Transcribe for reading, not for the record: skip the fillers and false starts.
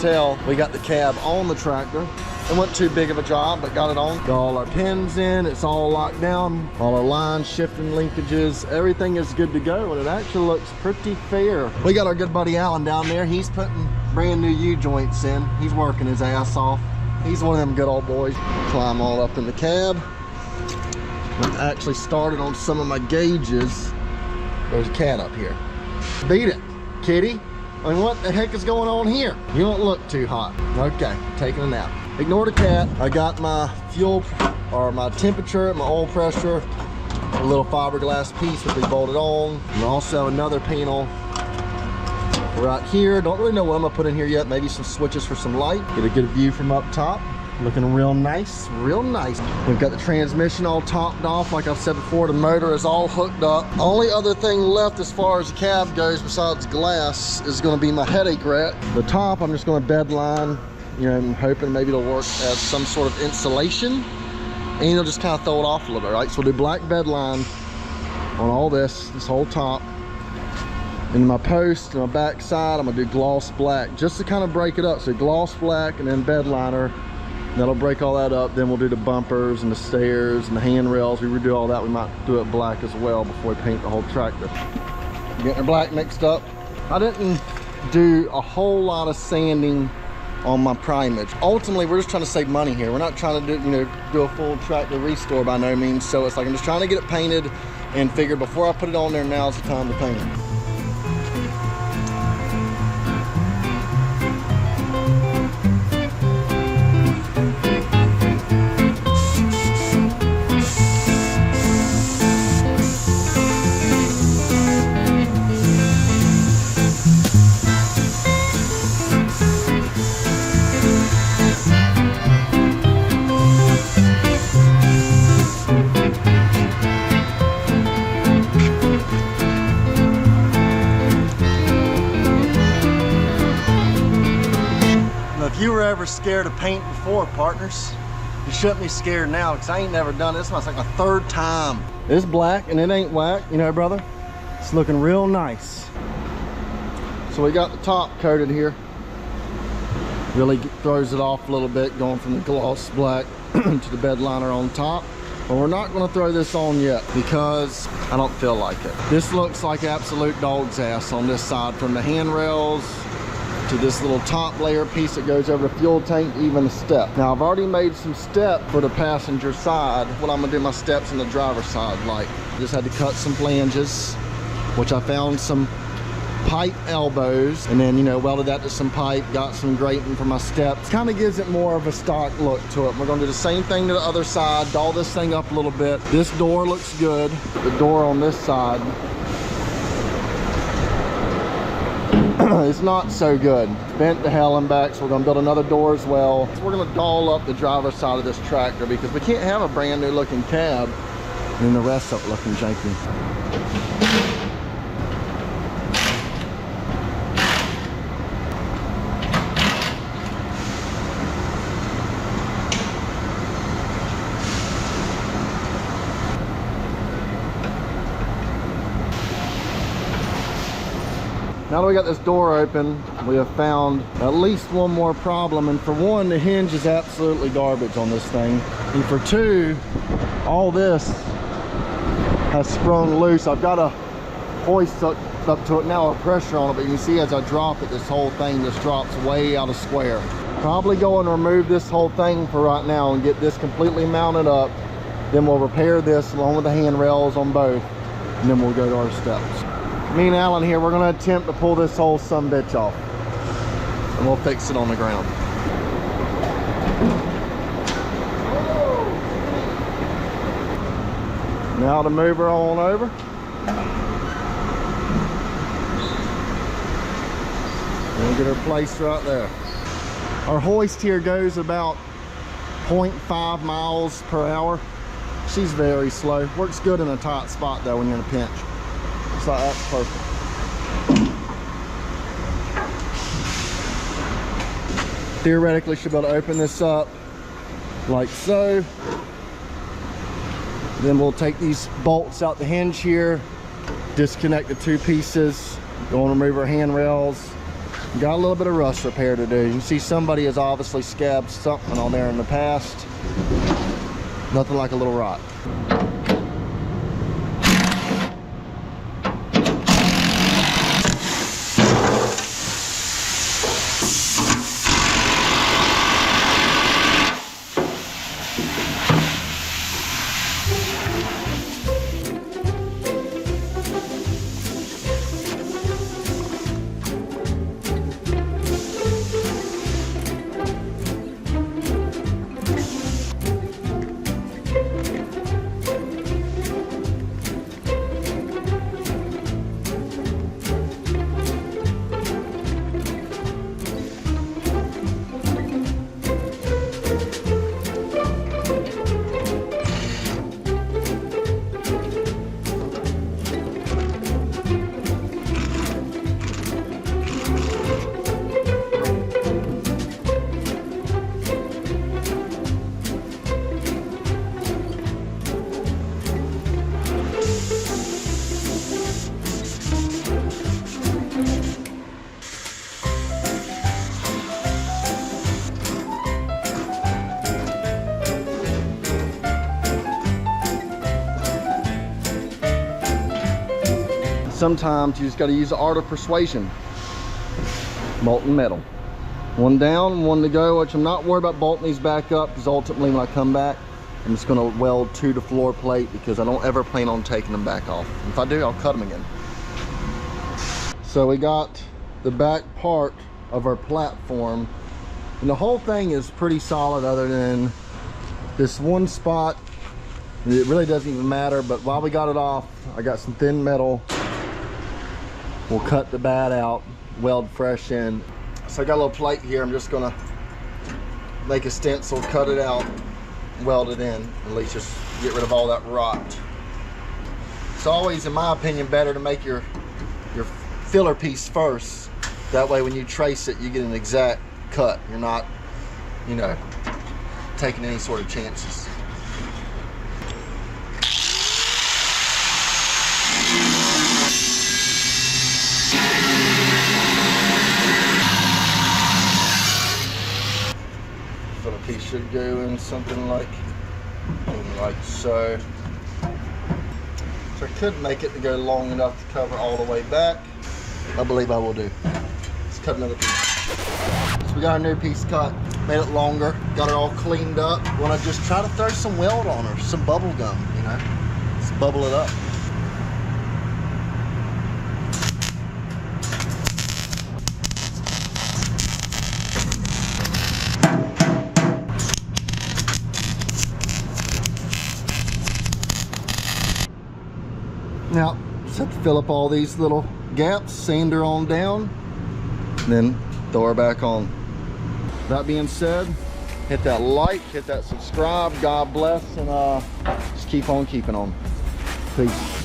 tell, we got the cab on the tractor. It wasn't too big of a job, but got it on. Got all our pins in, it's all locked down. All our lines, shifting linkages, everything is good to go, and it actually looks pretty fair. We got our good buddy Alan down there. He's putting brand new U-joints in. He's working his ass off. He's one of them good old boys. Climb all up in the cab. I've actually started on some of my gauges. There's a cat up here. Beat it, kitty. I mean, what the heck is going on here? You don't look too hot. Okay, taking a nap. Ignore the cat. I got my fuel, or my temperature, my oil pressure, a little fiberglass piece that we bolted on, and also another panel right here. Don't really know what I'm gonna put in here yet. Maybe some switches for some light. Get a good view from up top. Looking real nice, real nice. We've got the transmission all topped off. Like I've said before, the motor is all hooked up. Only other thing left as far as the cab goes besides glass is gonna be my headache rack. The top, I'm just gonna bed line. You know, I'm hoping maybe it'll work as some sort of insulation, and it'll just kind of throw it off a little bit, right? So we'll do black bed line on all this whole top. In my post, and my back side, I'm gonna do gloss black just to kind of break it up. So gloss black and then bed liner. That'll break all that up. Then we'll do the bumpers and the stairs and the handrails. We redo all that. We might do it black as well before we paint the whole tractor. Getting our black mixed up. I didn't do a whole lot of sanding on my primage. Ultimately, we're just trying to save money here. We're not trying to do a full tractor restore by no means. So it's like I'm just trying to get it painted and figured before I put it on there, now's the time to paint it. If you were ever scared of paint before, partners, you shouldn't be scared now, because I ain't never done this. It's like my third time. It's black and it ain't whack, you know, brother. It's looking real nice. So we got the top coated here. Really throws it off a little bit, going from the gloss black to the bed liner on top. But we're not going to throw this on yet because I don't feel like it. This looks like absolute dog's ass on this side, from the handrails to this little top layer piece that goes over the fuel tank, even the step. Now I've already made some step for the passenger side. What I'm gonna do my steps on the driver's side like. Just had to cut some flanges, which I found some pipe elbows, and then, you know, welded that to some pipe, got some grating for my steps. Kind of gives it more of a stock look to it. We're gonna do the same thing to the other side, doll this thing up a little bit. This door looks good. The door on this side, it's not so good. It's bent to hell and back, so we're gonna build another door as well. So we're gonna doll up the driver's side of this tractor because we can't have a brand new looking cab and then the rest of it looking janky. Now that we got this door open, we have found at least one more problem. And for one, the hinge is absolutely garbage on this thing. And for two, all this has sprung loose. I've got a hoist up to it now, a pressure on it, but you can see as I drop it, this whole thing just drops way out of square. Probably go and remove this whole thing for right now and get this completely mounted up. Then we'll repair this along with the handrails on both, and then we'll go to our steps. Me and Alan here, we're gonna attempt to pull this whole sumbitch off, and we'll fix it on the ground. Now to move her on over. We'll get her placed right there. Our hoist here goes about 0.5 miles per hour. She's very slow. Works good in a tight spot though when you're in a pinch. So that's perfect. Theoretically, should be able to open this up like so. Then we'll take these bolts out the hinge here, disconnect the two pieces, go and remove our handrails, Got a little bit of rust repair to do. You can see somebody has obviously scabbed something on there in the past. Nothing like a little rot. Sometimes you just got to use the art of persuasion. Molten metal. One down, one to go, which I'm not worried about bolting these back up, because ultimately when I come back, I'm just going to weld to the floor plate, because I don't ever plan on taking them back off. If I do, I'll cut them again. So we got the back part of our platform, and the whole thing is pretty solid other than this one spot. It really doesn't even matter, but while we got it off, I got some thin metal. We'll cut the bad out, weld fresh in. So I got a little plate here. I'm just gonna make a stencil, cut it out, weld it in, at least just get rid of all that rot. It's always, in my opinion, better to make your filler piece first. That way when you trace it, you get an exact cut. You're not, you know, taking any sort of chances. Piece should go in something like so. So I could make it to go long enough to cover all the way back. I believe I will do. Let's cut another piece. So we got a new piece cut, made it longer, got it all cleaned up. Want to just try to throw some weld on her, some bubble gum, you know, just bubble it up. Now, just have to fill up all these little gaps, sand her on down, and then throw her back on. That being said, hit that like, hit that subscribe, God bless, and just keep on keeping on. Peace.